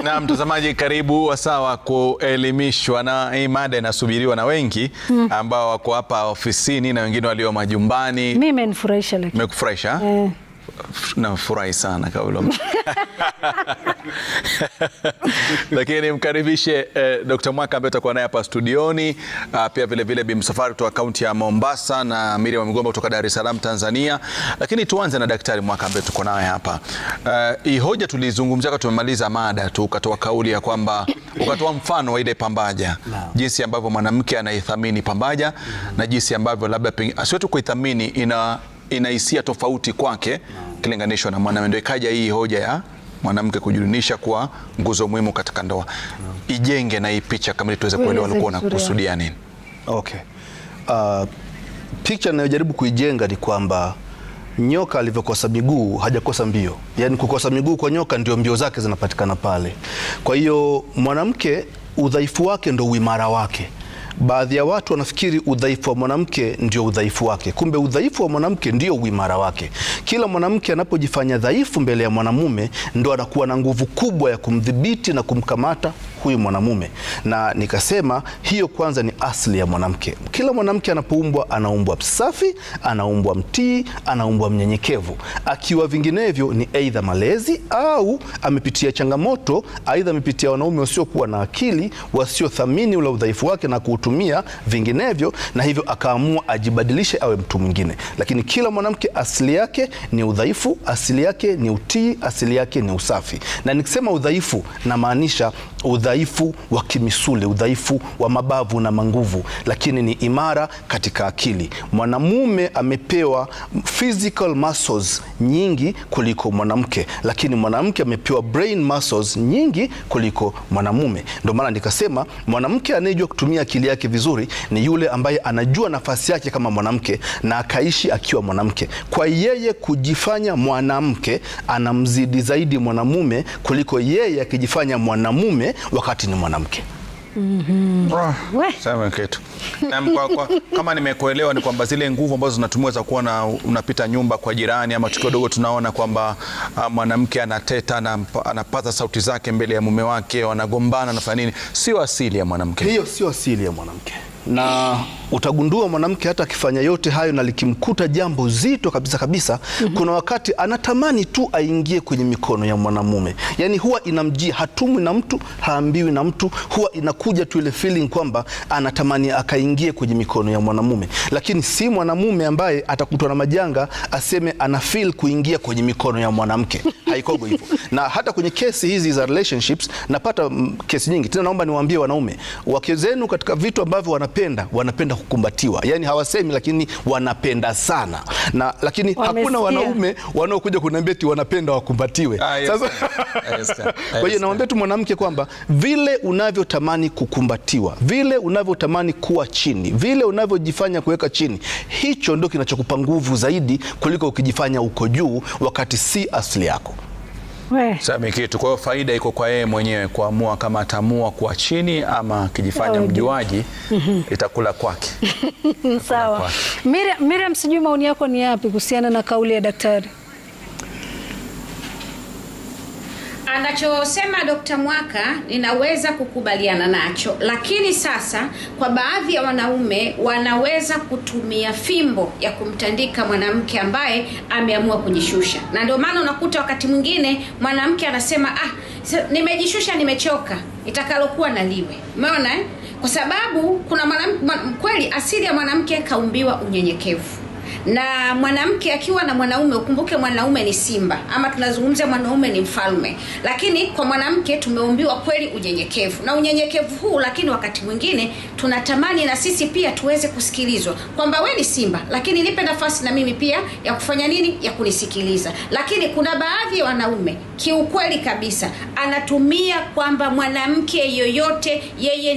Na mtazamaji, karibu wasawa kuelimishwa, na hii mada inasubiriwa na wengi ambao wako hapa ofisini na wengine walio majumbani. Mimi imenifurahisha lakini. Imekufurahisha? Nafurahi sana kabla. Lakini mkaribishe Dr. Mwaka ambaye tutakuwa naye hapa studioni, pia vile vile Bi Msafwari kutoka kaunti ya Mombasa na Miriam Migomba kutoka Dar es Salaam Tanzania. Lakini tuanze na Daktari Mwaka ambaye tuko naye hapa. Hii hoja tulizungumzia wakati tumemaliza mada tu, ukatoa kauli ya kwamba ukatoa mfano wa ile pambaja, jinsi ambavyo mwanamke anaithamini pambaja na jinsi ambavyo labda asiwetu kuithamini ina hisia tofauti kwake kilinganishwa na mwanamume. Ndio ikaja hii hoja ya mwanamke kujidunisha kuwa nguzo muhimu katika ndoa. Ijenge na hii picha kama tuweze kuelewa walikuwa wanakusudia nini. Okay. Picha ninayojaribu kuijenga ni kwamba nyoka alivyokosa miguu hajakosa mbio. Yaani kukosa miguu kwa nyoka ndio mbio zake zinapatikana pale. Kwa hiyo mwanamke udhaifu wake ndio uimara wake. Baadhi ya watu wanafikiri udhaifu wa mwanamke ndio udhaifu wake. Kumbe udhaifu wa mwanamke ndio uimara wake. Kila mwanamke anapojifanya dhaifu mbele ya mwanamume ndo anakuwa na nguvu kubwa ya kumdhibiti na kumkamata huyu mwanamume. Na nikasema hiyo kwanza ni asili ya mwanamke. Kila mwanamke anapoumbwa anaumbwa safi, anaumbwa mtii, anaumbwa mnyenyekevu. Akiwa vinginevyo ni aidha malezi au amepitia changamoto, aidha amepitia wanaume wasiokuwa na akili, wasiothamini ule udhaifu wake na kuutumia vinginevyo, na hivyo akaamua ajibadilishe awe mtu mwingine. Lakini kila mwanamke asili yake ni udhaifu, asili yake ni utii, asili yake ni usafi. Na nikisema udhaifu na maanisha udhaifu wa kimisuli, udhaifu wa mabavu na manguvu, lakini ni imara katika akili. Mwanamume amepewa physical muscles nyingi kuliko mwanamke, lakini mwanamke amepewa brain muscles nyingi kuliko mwanamume. Ndio maana nikasema mwanamke anayejua kutumia akili yake vizuri ni yule ambaye anajua nafasi yake kama mwanamke na akaishi akiwa mwanamke. Kwa yeye kujifanya mwanamke anamzidi zaidi mwanamume kuliko yeye akijifanya mwanamume wakati ni mwanamke. Sema kitu. Na kama nimekuelewa ni kwamba zile nguvu ambazo zinatumiwa za kuona unapita nyumba kwa jirani ama tukio dogo, tunaona kwamba mwanamke anateta na anapaza sauti zake mbele ya mume wake, wanagombana na nini, sio asili ya mwanamke. Hiyo sio asili ya mwanamke. Na utagundua mwanamke hata akifanya yote hayo na likimkuta jambo zito kabisa, kuna wakati anatamani tu aingie kwenye mikono ya mwanamume. Yani huwa inamjia, hatumwi na mtu, haambiwi na mtu, huwa inakuja tu ile feeling kwamba anatamani akaingie kwenye mikono ya mwanamume. Lakini si mwanamume ambaye atakutwa na majanga aseme ana feel kuingia kwenye mikono ya mwanamke. Haikogo hivyo. Na hata kwenye kesi hizi za relationships napata kesi nyingi. Tena naomba niwaambie wanaume, wake zenu katika vitu ambavyo wanapenda kukumbatiwa. Yani hawasemi lakini wanapenda sana. Na lakini hakuna wanaume wanaokuja kuniambia eti wanapenda wakumbatiwe. Sasa kwa hiyo naomba tu mwanamke kwamba vile unavyotamani kukumbatiwa, vile unavyotamani kuwa chini, vile unavyojifanya kuweka chini, hicho ndio kinachokupa nguvu zaidi kuliko ukijifanya uko juu wakati si asili yako. Sasa kitu, kwa hiyo faida iko kwa yeye mwenyewe kuamua kama atamua kuwa chini ama akijifanya mjuaji, itakula kwake. Sawa. Miriam, sijui maoni yako ni yapi kuhusiana na kauli ya daktari? Anachosema Dr. Mwaka ninaweza kukubaliana nacho, lakini sasa kwa baadhi ya wanaume wanaweza kutumia fimbo ya kumtandika mwanamke ambaye ameamua kujishusha. Na ndio maana unakuta wakati mwingine mwanamke anasema nimejishusha, nimechoka, itakalokuwa na liwe. Umeona Kwa sababu kuna kweli asili ya mwanamke kaumbiwa unyenyekevu. Na mwanamke akiwa na mwanaume, ukumbuke mwanaume ni simba, ama tunazungumzia mwanaume ni mfalme, lakini kwa mwanamke tumeumbiwa kweli unyenyekevu. Na unyenyekevu huu, lakini wakati mwingine tunatamani na sisi pia tuweze kusikilizwa, kwamba wewe ni simba lakini nipe nafasi na mimi pia ya kufanya nini, ya kunisikiliza. Lakini kuna baadhi ya wanaume kiukweli kabisa anatumia kwamba mwanamke yoyote yeye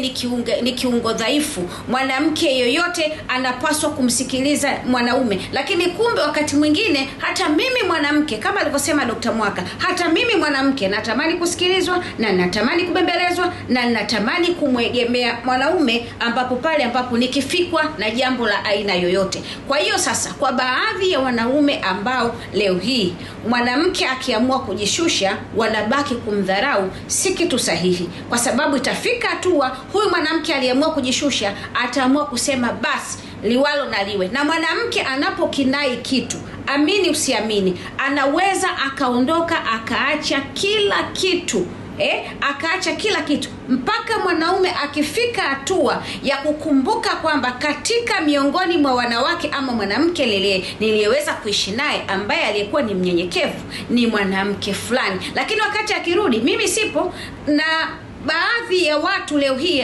ni kiungo dhaifu, mwanamke yoyote anapaswa kumsikiliza mwanaume. lakini kumbe wakati mwingine hata mimi mwanamke, kama alivyosema Dr. Mwaka, hata mimi mwanamke natamani kusikilizwa na natamani kubembelezwa na natamani kumwegemea mwanaume ambapo pale ambapo nikifikwa na jambo la aina yoyote. Kwa hiyo sasa, kwa baadhi ya wanaume ambao leo hii mwanamke akiamua kujishusha wanabaki kumdharau, si kitu sahihi, kwa sababu itafika hatua huyu mwanamke aliamua kujishusha ataamua kusema basi liwalo na liwe. Na mwanamke anapokinai kitu, amini usiamini, anaweza akaondoka akaacha kila kitu. Akaacha kila kitu, mpaka mwanaume akifika hatua ya kukumbuka kwamba katika miongoni mwa wanawake ama mwanamke niliyeweza kuishi naye ambaye aliyekuwa ni mnyenyekevu ni mwanamke fulani, lakini wakati akirudi mimi sipo. Na baadhi ya watu leo hii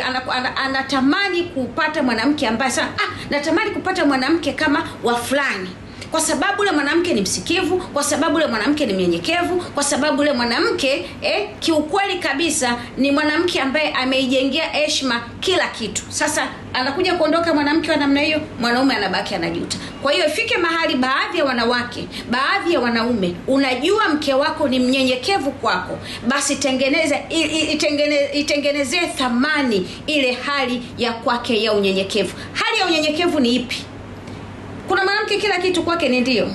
anatamani kupata mwanamke ambaye sana, natamani kupata mwanamke kama wa fulani, kwa sababu yule mwanamke ni msikivu, kwa sababu yule mwanamke ni mnyenyekevu, kwa sababu yule mwanamke kiukweli kabisa ni mwanamke ambaye ameijengea heshima kila kitu. Sasa anakuja kuondoka mwanamke wa namna hiyo, mwanaume anabaki anajuta. Kwa hiyo ifike mahali baadhi ya wanawake, baadhi ya wanaume, unajua mke wako ni mnyenyekevu kwako, basi itengenezee thamani ile hali ya kwake ya unyenyekevu. Hali ya unyenyekevu ni ipi? Kuna mwanamke kila kitu kwake ni ndio,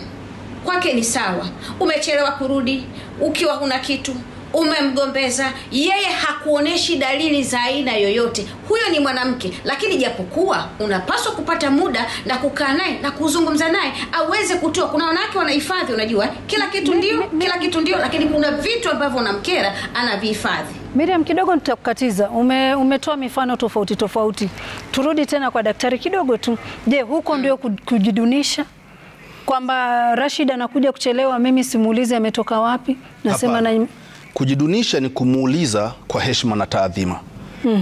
kwake ni sawa. Umechelewa kurudi, ukiwa huna kitu, umemgombeza, yeye hakuoneshi dalili za aina yoyote. Huyo ni mwanamke, lakini japokuwa unapaswa kupata muda na kukaa naye na kuzungumza naye aweze kutoa. Kuna wanawake wanahifadhi, unajua, kila kitu ndio, lakini kuna vitu ambavyo unamkera anavihifadhi. Miriam, kidogo nitakukatiza. Umetoa mifano tofauti. Turudi tena kwa daktari kidogo tu. Je, huko ndio kujidunisha? Kwamba Rashid anakuja kuchelewa, mimi simuulize ametoka wapi? Nasema na kujidunisha ni kumuuliza kwa heshima na taadhima.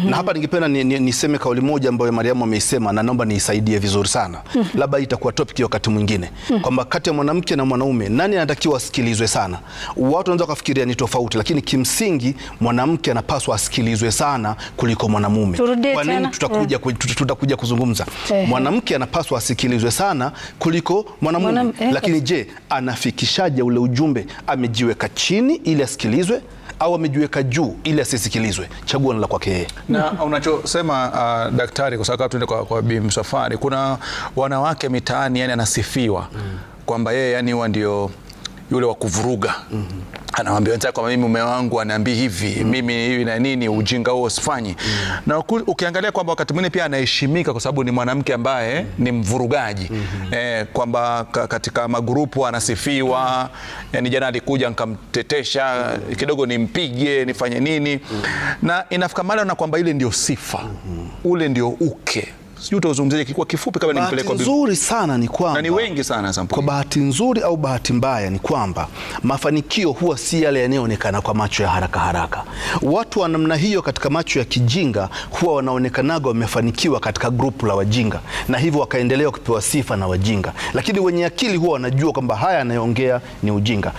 Na hapa ningependa niseme kauli moja ambayo Mariamu ameisema na naomba niisaidie vizuri sana. Labda itakuwa topic wakati mwingine. Kwamba kati ya mwanamke na mwanaume nani anatakiwa asikilizwe sana? Watu wanaweza kufikiria ni tofauti, lakini kimsingi mwanamke anapaswa asikilizwe sana kuliko mwanamume. Kwa nini? Tutakuja kuzungumza. Mwanamke anapaswa asikilizwe sana kuliko mwanamume. Lakini je, anafikishaje ule ujumbe? Amejiweka chini ili asikilizwe au amejiweka juu ili asisikilizwe? Chaguo la kwake yeye. Na unachosema daktari, kwa sababu tuende kwa Bi Msafwari, kuna wanawake mitaani yani anasifiwa kwamba yeye yani huwa ndio yule wa kuvuruga. Anawaambia wenzake kwamba mimi mume wangu ananiambia hivi, mimi hivi na nini, ujinga huo usifanyi. Na ukiangalia kwamba wakati mwingine pia anaheshimika kwa sababu ni mwanamke ambaye ni mvurugaji. Kwamba katika magrupu anasifiwa, yani jana alikuja nikamtetesha kidogo, nimpige, nifanye nini. Na inafika mahali na kwamba ile ndio sifa, ule ndio uke. Sijui utazungumzaje kwa kifupi kama nimpeleka nzuri sana ni kwamba, na ni wengi sana sampuli. Kwa bahati nzuri au bahati mbaya ni kwamba mafanikio huwa si yale yanayoonekana kwa macho ya haraka. Watu wa namna hiyo katika macho ya kijinga huwa wanaonekanaga wamefanikiwa katika grupu la wajinga, na hivyo wakaendelea kupewa sifa na wajinga. Lakini wenye akili huwa wanajua kwamba haya anayoongea ni ujinga.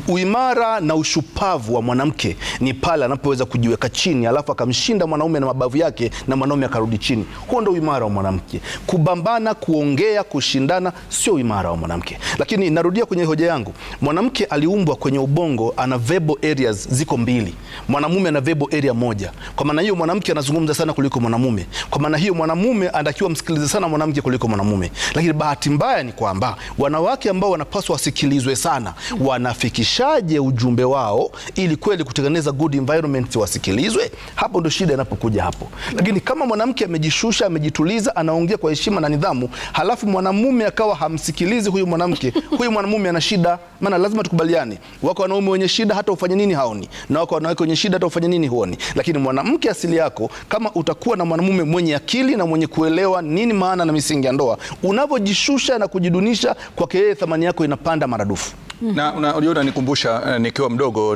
Uimara na ushupavu wa mwanamke ni pale anapoweza kujiweka chini alafu akamshinda mwanaume na mabavu yake na mwanaume akarudi chini. Huo ndio uimara wa mwanamke. Kubambana, kuongea, kushindana sio uimara wa mwanamke. Lakini narudia kwenye hoja yangu, mwanamke aliumbwa kwenye ubongo ana verbal areas ziko mbili, mwanamume ana verbal area moja. Kwa maana hiyo mwanamke anazungumza sana kuliko mwanamume. Kwa maana hiyo mwanamume anatakiwa msikilize sana mwanamke kuliko mwanamume. Lakini bahati mbaya ni kwamba wanawake ambao wanapaswa wasikilizwe sana, wanafikishaje ujumbe wao ili kweli kutengeneza good environment wasikilizwe? Hapo ndio shida inapokuja hapo. Lakini kama mwanamke amejishusha, amejituliza, anaongea kwa heshima na nidhamu, halafu mwanamume akawa hamsikilizi huyu mwanamke, huyu mwanamume ana shida. Maana lazima tukubaliane, wako wanaume wenye shida hata ufanye nini haoni, na wako wanawake wenye shida hata ufanye nini huoni. Lakini mwanamke asili yako, kama utakuwa na mwanamume mwenye akili na mwenye kuelewa nini maana na misingi ya ndoa, unapojishusha na kujidunisha kwake yeye, thamani yako inapanda maradufu. Na unajua unanikumbusha nikiwa mdogo,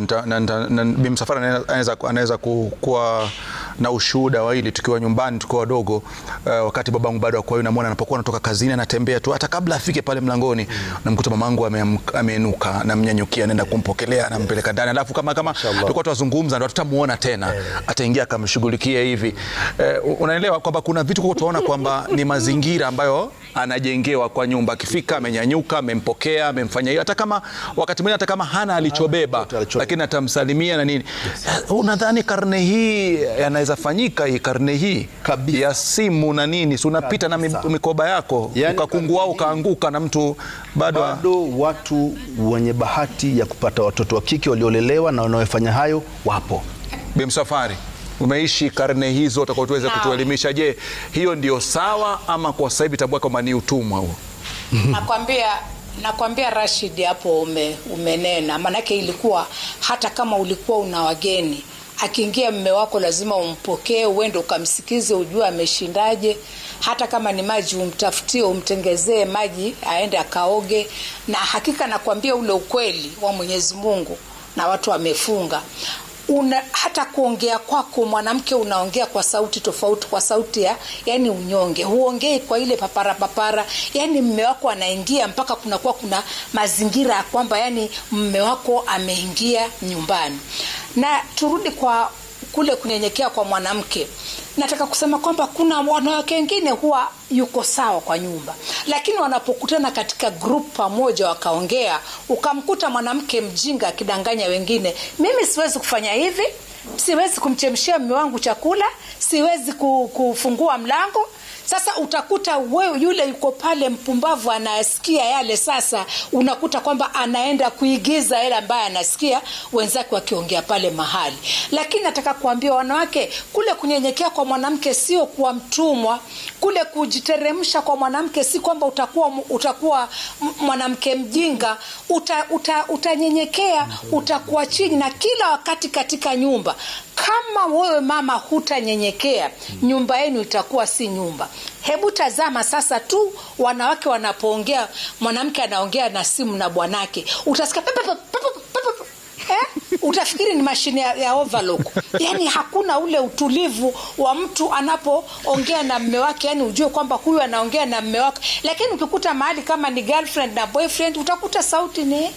Bi Msafwari anaweza kuwa na ushuhuda wa hili. Tukiwa nyumbani tukiwa wadogo, wakati babangu bado alikuwa yunamwona, anapokuwa anatoka kazini anatembea tu, hata kabla afike pale mlangoni namkuta mamangu ameinuka, namnyanyukia, anaenda kumpokelea, anampeleka ndani, alafu kama tulikuwa tunazungumza ndio tutamuona tena, ataingia akamshughulikia hivi. Unaelewa kwamba kuna vitu kwa tunaona kwamba ni mazingira ambayo anajengewa kwa nyumba, akifika amenyanyuka, amempokea, amemfanya hiyo, hata kama wakati mwingine hata kama hana alichobeba, lakini atamsalimia na nini. Unadhani karne hii yanaweza fanyika, hii karne hii ya simu na nini, si unapita na mikoba yako ukakungua ukaanguka na mtu bado watu wenye bahati ya kupata watoto wa kike waliolelewa na wanaofanya hayo wapo. Bi Msafwari, umeishi karne hizo, utakuwa tuweze kutuelimisha, je, hiyo ndio sawa ama kwa sasa hivi itakuwa kama ni utumwa huo? Nakwambia Rashid, hapo umenena, manake ilikuwa hata kama ulikuwa una wageni, akiingia mume wako lazima umpokee, uende ukamsikize, ujue ameshindaje. Hata kama ni maji umtafutie, umtengezee maji aende akaoge. Na hakika nakwambia ule ukweli wa Mwenyezi Mungu, na watu wamefunga, hata kuongea kwako mwanamke unaongea kwa sauti tofauti, kwa sauti ya yani unyonge, huongei kwa ile papara. Yani mume wako anaingia mpaka kuna mazingira ya kwamba yani mume wako ameingia nyumbani. Na turudi kwa kule kunyenyekea kwa mwanamke. Nataka kusema kwamba kuna wanawake wengine huwa yuko sawa kwa nyumba, lakini wanapokutana katika group pamoja wakaongea, ukamkuta mwanamke mjinga akidanganya wengine, mimi siwezi kufanya hivi, siwezi kumchemshia mume wangu chakula, siwezi kufungua mlango. Sasa utakuta wewe yule yuko pale mpumbavu anasikia yale, sasa unakuta kwamba anaenda kuigiza yale ambaye anasikia wenzake wakiongea pale mahali. Lakini nataka kuambia wanawake, kule kunyenyekea kwa mwanamke sio kuwa mtumwa, kule kujiteremsha kwa mwanamke si kwamba utakuwa mwanamke mjinga, utanyenyekea, utakuwa chini. Na kila wakati katika nyumba, kama wewe mama hutanyenyekea, nyumba yenu itakuwa si nyumba. Hebu tazama sasa tu wanawake wanapoongea, mwanamke anaongea na simu na bwanake, utasikia utafikiri ni mashine ya overlock. Yani hakuna ule utulivu wa mtu anapoongea na mume wake, yani ujue kwamba huyu anaongea na mume wake. Lakini ukikuta mahali kama ni girlfriend na boyfriend, utakuta sauti ni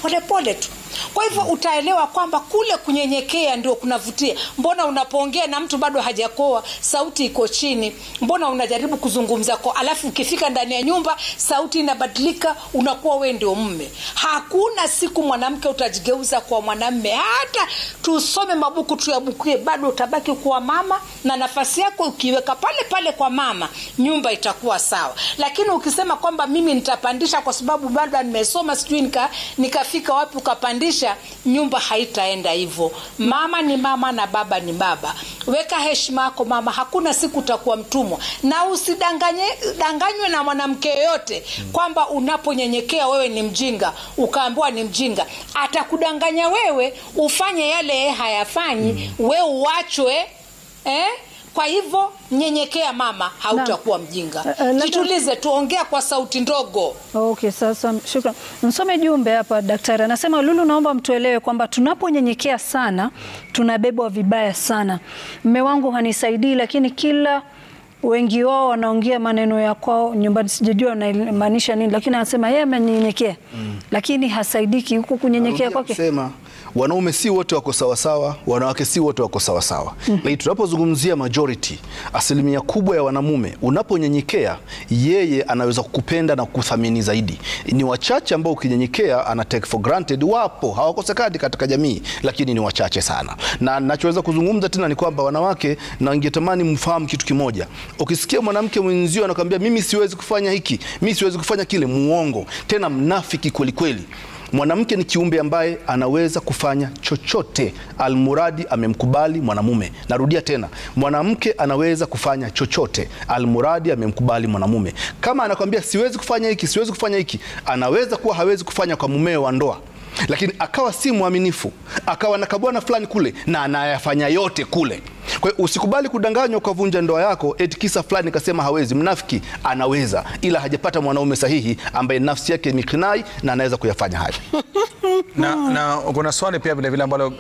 pole pole tu. Kwa hivyo utaelewa kwamba kule kunyenyekea ndio kunavutia. Mbona unapoongea na mtu bado hajakoa, sauti iko chini, mbona unajaribu kuzungumza kwa, alafu ukifika ndani ya nyumba sauti inabadilika, unakuwa wewe ndio mume. Hakuna siku mwanamke utajigeuza kwa mwanamume, hata tusome mabuku tuyabukie, bado utabaki kuwa mama, na nafasi yako ukiweka pale pale kwa mama, nyumba itakuwa sawa. Lakini ukisema kwamba mimi nitapandisha kwa sababu bado nimesoma, sijui nikafika wapi ukapandisha, nyumba haitaenda hivyo. Mama ni mama na baba ni baba. Weka heshima yako mama, hakuna siku utakuwa mtumwa. Na usidanganywe na mwanamke yote kwamba unaponyenyekea wewe ni mjinga, ukaambiwa ni mjinga. Atakudanganya wewe ufanye yale hayafanyi, wewe uachwe. Kwa hivyo nyenyekea mama, hautakuwa mjinga. Jitulize, tuongea kwa sauti ndogo. Okay, sasa shukrani. Msome jumbe hapa daktari. Anasema, Lulu, naomba mtuelewe kwamba tunaponyenyekea sana tunabebwa vibaya sana. Mume wangu hanisaidii, lakini kila wengi wao wanaongea maneno ya kwao nyumbani, sijajua anamaanisha nini, lakini anasema yeye amenyenyekea lakini hasaidiki. Huku kunyenyekea kwake, wanaume si wote wako sawa sawa, wanawake si wote wako sawa sawa. Lakini tunapozungumzia majority, asilimia kubwa ya wanamume, unaponyenyekea yeye anaweza kukupenda na kukuthamini zaidi. Ni wachache ambao ukinyenyekea ana take for granted, wapo, hawakosekani katika jamii, lakini ni wachache sana. Na ninachoweza kuzungumza tena ni kwamba wanawake, na ningetamani mfahamu kitu kimoja. Ukisikia mwanamke mwenzio anakuambia mimi siwezi kufanya hiki, mimi siwezi kufanya kile, muongo, tena mnafiki kweli kweli. Mwanamke ni kiumbe ambaye anaweza kufanya chochote almuradi amemkubali mwanamume. Narudia tena, mwanamke anaweza kufanya chochote almuradi amemkubali mwanamume. Kama anakuambia siwezi kufanya hiki, siwezi kufanya hiki, anaweza kuwa hawezi kufanya kwa mumeo wa ndoa, lakini akawa si mwaminifu, akawa na kabwana fulani kule na anayafanya yote kule. Kwa hiyo usikubali kudanganywa ukavunja ndoa yako eti kisa fulani kasema hawezi. Mnafiki anaweza, ila hajapata mwanaume sahihi ambaye nafsi yake ni kinai na anaweza kuyafanya hayo. Na kuna swali pia vile vile ambalo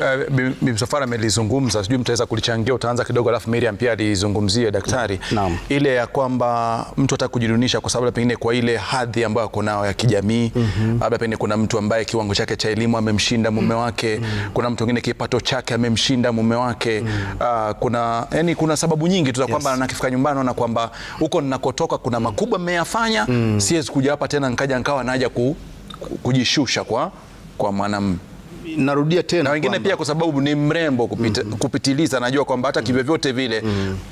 Bi Msafwari amelizungumza, sijui mtaweza kulichangia, utaanza kidogo alafu Miriam pia alizungumzie daktari. Ile ya kwamba mtu ataka kujidunisha kwa sababu pengine kwa ile hadhi ambayo ako nao ya kijamii, labda pengine kuna mtu ambaye kiwango chake cha elimu amemshinda mume wake, kuna mtu mwingine kipato chake amemshinda mume wake, kuna kuna sababu nyingi tu za kwamba anakifika nyumbani na kwamba huko ninakotoka kuna makubwa mmeyafanya, siwezi kuja hapa tena nikawa naja kujishusha kwa mwanamume. Narudia tena, na wengine pia kwa sababu ni mrembo kupitiliza, najua kwamba hata kivyovyote vile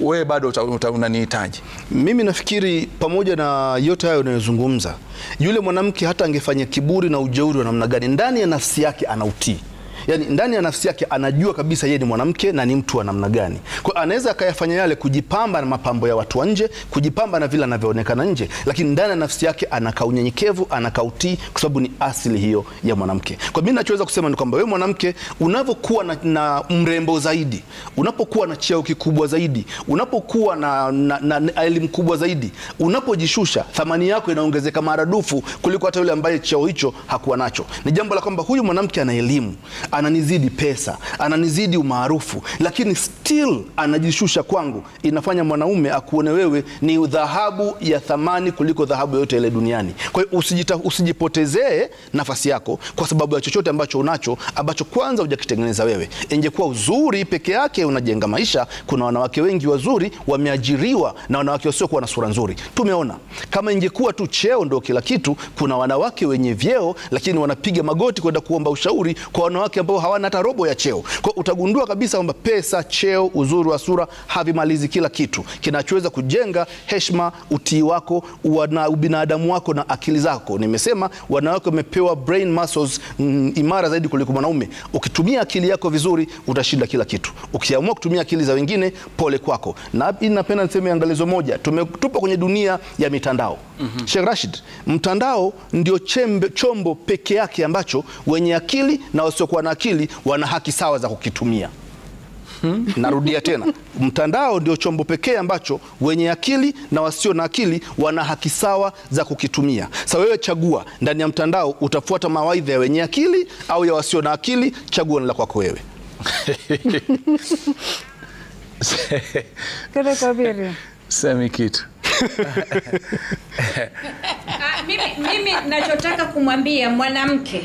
wewe bado unanihitaji. Mimi nafikiri pamoja na yote hayo unayozungumza, yule mwanamke hata angefanya kiburi na ujeuri wa namna gani, ndani ya nafsi yake anautii. Yani ndani ya nafsi yake anajua kabisa yeye ni mwanamke na ni mtu wa namna gani. Kwa anaweza akayafanya yale kujipamba na mapambo ya watu wa nje, kujipamba na vile anavyoonekana nje, lakini ndani ya nafsi yake anakaa unyenyekevu, anakaa utii, kwa sababu ni asili hiyo ya mwanamke. Kwa mimi ninachoweza kusema ni kwamba wewe mwanamke unapokuwa na mrembo zaidi, unapokuwa na cheo kikubwa zaidi, unapokuwa na elimu kubwa zaidi, unapojishusha, thamani yako inaongezeka maradufu kuliko hata yule ambaye cheo hicho hakuwa nacho. Ni jambo la kwamba huyu mwanamke ana elimu, ananizidi pesa, ananizidi umaarufu, lakini still anajishusha kwangu. Inafanya mwanaume akuone wewe ni dhahabu ya thamani kuliko dhahabu yote ile duniani. Kwa hiyo usijipotezee nafasi yako kwa sababu ya chochote ambacho unacho, ambacho kwanza hujakitengeneza wewe. Ingekuwa uzuri peke yake unajenga maisha, kuna wanawake wengi wazuri wameajiriwa na wanawake wasiokuwa na sura nzuri. Tumeona kama ingekuwa tu cheo ndio kila kitu, kuna wanawake wenye vyeo lakini wanapiga magoti kwenda kuomba ushauri kwa wanawake ambao hawana hata robo ya cheo. Kwa utagundua kabisa kwamba pesa, cheo, uzuri wa sura havimalizi kila kitu. Kinachoweza kujenga heshima, utii wako, ubinadamu wako na akili zako. Nimesema wanawake wamepewa brain muscles imara zaidi kuliko wanaume. Ukitumia akili yako vizuri utashinda kila kitu. Ukiamua kutumia akili za wengine, pole kwako. Na napenda niseme angalizo moja, tupo kwenye dunia ya mitandao. Sheikh Rashid, mtandao ndio chombo peke yake ambacho wenye akili na wasiokuwa na akili wana haki sawa za kukitumia. Narudia tena, mtandao ndio chombo pekee ambacho wenye akili na wasio na akili wana haki sawa za kukitumia. Sasa wewe chagua, ndani ya mtandao utafuata mawaidha ya wenye akili au ya wasio na akili, chagua ni la kwako wewe. Semi kitu. Mimi nachotaka kumwambia mwanamke,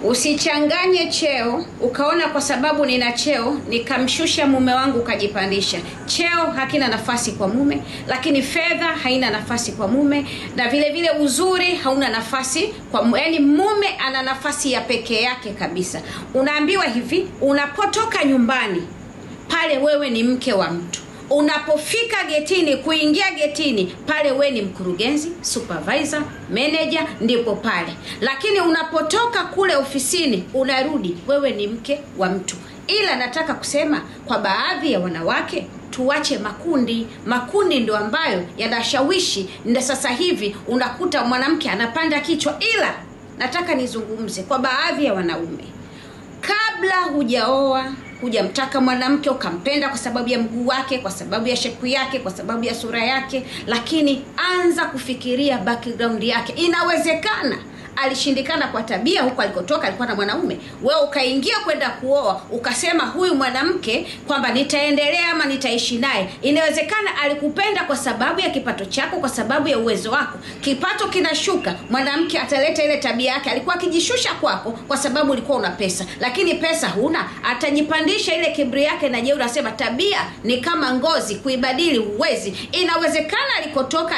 usichanganye cheo ukaona kwa sababu nina cheo nikamshusha mume wangu ukajipandisha. Cheo hakina nafasi kwa mume, lakini fedha haina nafasi kwa mume, na vile vile uzuri hauna nafasi kwa mume. Yani mume ana nafasi ya pekee yake kabisa. Unaambiwa hivi, unapotoka nyumbani pale wewe ni mke wa mtu. Unapofika getini, kuingia getini, pale we ni mkurugenzi, supervisor, manager, ndipo pale. Lakini unapotoka kule ofisini, unarudi, wewe ni mke wa mtu. Ila nataka kusema kwa baadhi ya wanawake, tuache makundi. Makundi ndio ambayo yanashawishi. Ndio sasa hivi unakuta mwanamke anapanda kichwa. Ila nataka nizungumze kwa baadhi ya wanaume, kabla hujaoa, hujamtaka mwanamke ukampenda kwa sababu ya mguu wake, kwa sababu ya shepu yake, kwa sababu ya sura yake, lakini anza kufikiria background yake. Inawezekana alishindikana kwa tabia huko alikotoka, alikuwa na mwanaume. Wewe ukaingia kwenda kuoa, ukasema huyu mwanamke kwamba nitaendelea ama nitaishi naye. Inawezekana alikupenda kwa sababu ya kipato chako, kwa sababu ya uwezo wako. Kipato kinashuka, mwanamke ataleta ile tabia yake. Alikuwa akijishusha kwako kwa sababu ulikuwa una pesa, lakini pesa huna, atajipandisha ile kiburi yake na jeuri, asema tabia ni kama ngozi, kuibadili huwezi. Inawezekana alikotoka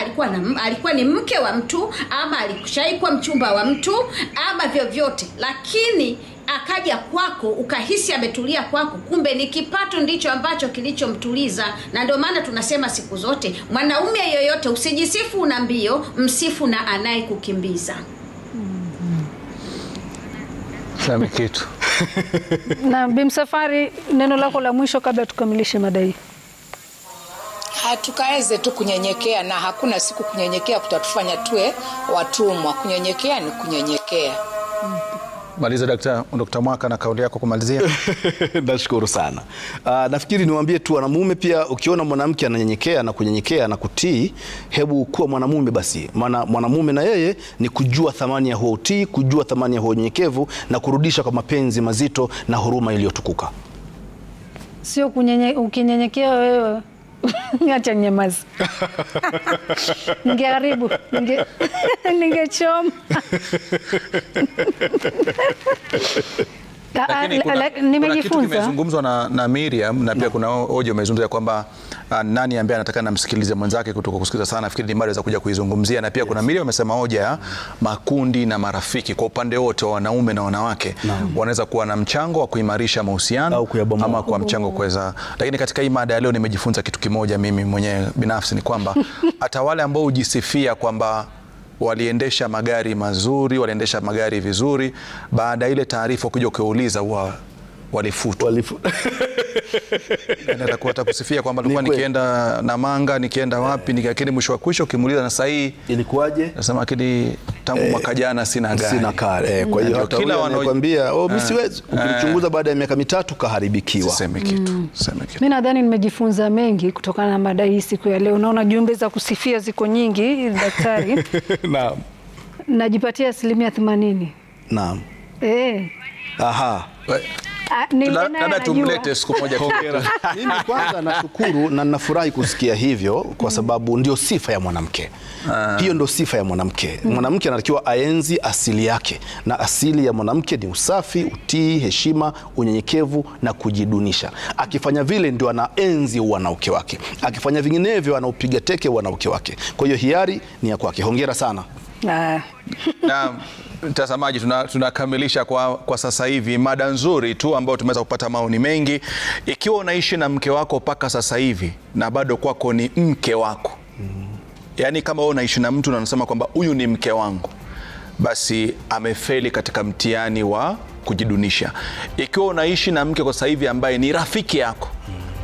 alikuwa ni mke wa mtu, ama alishaikuwa mchumba wa mtu, ama vyovyote, lakini akaja kwako ukahisi ametulia kwako, kumbe ni kipato ndicho ambacho kilichomtuliza. Na ndio maana tunasema siku zote, mwanaume yoyote usijisifu una mbio, msifu na anayekukimbiza. Sema kitu. Na Bimsafari, neno lako la mwisho kabla tukamilishe mada hii. Tukaweze tu kunyenyekea, na hakuna siku kunyenyekea kutatufanya tuwe watumwa. Kunyenyekea ni kunyenyekea. Maliza Dr. Mwaka na kauli yako kumalizia. Nashukuru sana. Nafikiri niwaambie tu wanamume pia, ukiona mwanamke ananyenyekea na kunyenyekea na kutii, hebu kuwa mwanamume basi. Maana mwanamume na yeye ni kujua thamani ya huo utii, kujua thamani ya huo unyenyekevu, na kurudisha kwa mapenzi mazito na huruma iliyotukuka. Sio ukinyenyekea wewe acha nyamazi. Ningeharibu, ningechoma. Lakini kuna kitu kimezungumzwa na Miriam na pia kuna hoja umezungumzia kwamba nani ambaye anataka namsikilize mwenzake kutoka kusikiliza sana. Nafikiri ni mada za kuja kuizungumzia, na pia kuna Miriam amesema hoja ya makundi na marafiki kwa upande wote wa wanaume na wanawake wanaweza kuwa na mchango wa kuimarisha mahusiano ama kwa mchango kuweza. Lakini katika hii mada ya leo nimejifunza kitu kimoja mimi mwenyewe binafsi, ni kwamba hata wale ambao hujisifia kwamba waliendesha magari mazuri, waliendesha magari vizuri, baada ile taarifa kuja kuuliza walifutwa. Natakuwa kusifia kwamba nilikuwa nikienda Namanga, nikienda wapi, lakini mwisho wa kwisho ukimuuliza na sahi ilikuwaje, nasema akili tangu mwaka jana sina gari. Kwa hiyo hata kila wanakuambia mimi siwezi, ukimchunguza baada ya miaka 3 kaharibikiwa. Sema kitu. Mimi nadhani nimejifunza mengi kutokana na mada hii siku ya leo. Naona jumbe za kusifia ziko nyingi daktari. Naam. Najipatia Najipatia 80%. Naam. Aha. Labda tumlete siku moja. Mimi kwanza nashukuru na ninafurahi kusikia hivyo kwa sababu ndio sifa ya mwanamke. Hiyo ndio sifa ya mwanamke. Mwanamke anatakiwa aenzi asili yake, na asili ya mwanamke ni usafi, utii, heshima, unyenyekevu na kujidunisha. Akifanya vile ndio anaenzi wanawake wake. Akifanya vinginevyo anaupiga teke wanawake wake. Kwa hiyo hiari ni ya kwake. Hongera sana. Na mtazamaji, tunakamilisha kwa sasa hivi mada nzuri tu ambayo tumeweza kupata maoni mengi. Ikiwa unaishi na mke wako mpaka sasa hivi na bado kwako ni mke wako, yani kama wewe unaishi na mtu na unasema kwamba huyu ni mke wangu, basi amefeli katika mtihani wa kujidunisha. Ikiwa unaishi na mke kwa sasa hivi ambaye ni rafiki yako,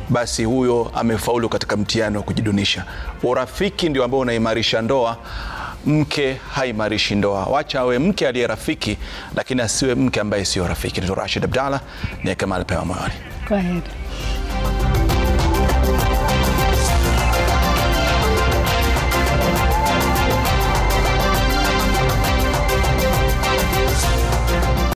basi huyo amefaulu katika mtihani wa kujidunisha. Urafiki ndio ambao unaimarisha ndoa. Mke haimarishi ndoa. Wacha awe mke aliye rafiki, lakini asiwe mke ambaye sio rafiki. Ni Rashid Abdalla, ni Kamal Pewa Moyoni. Go ahead.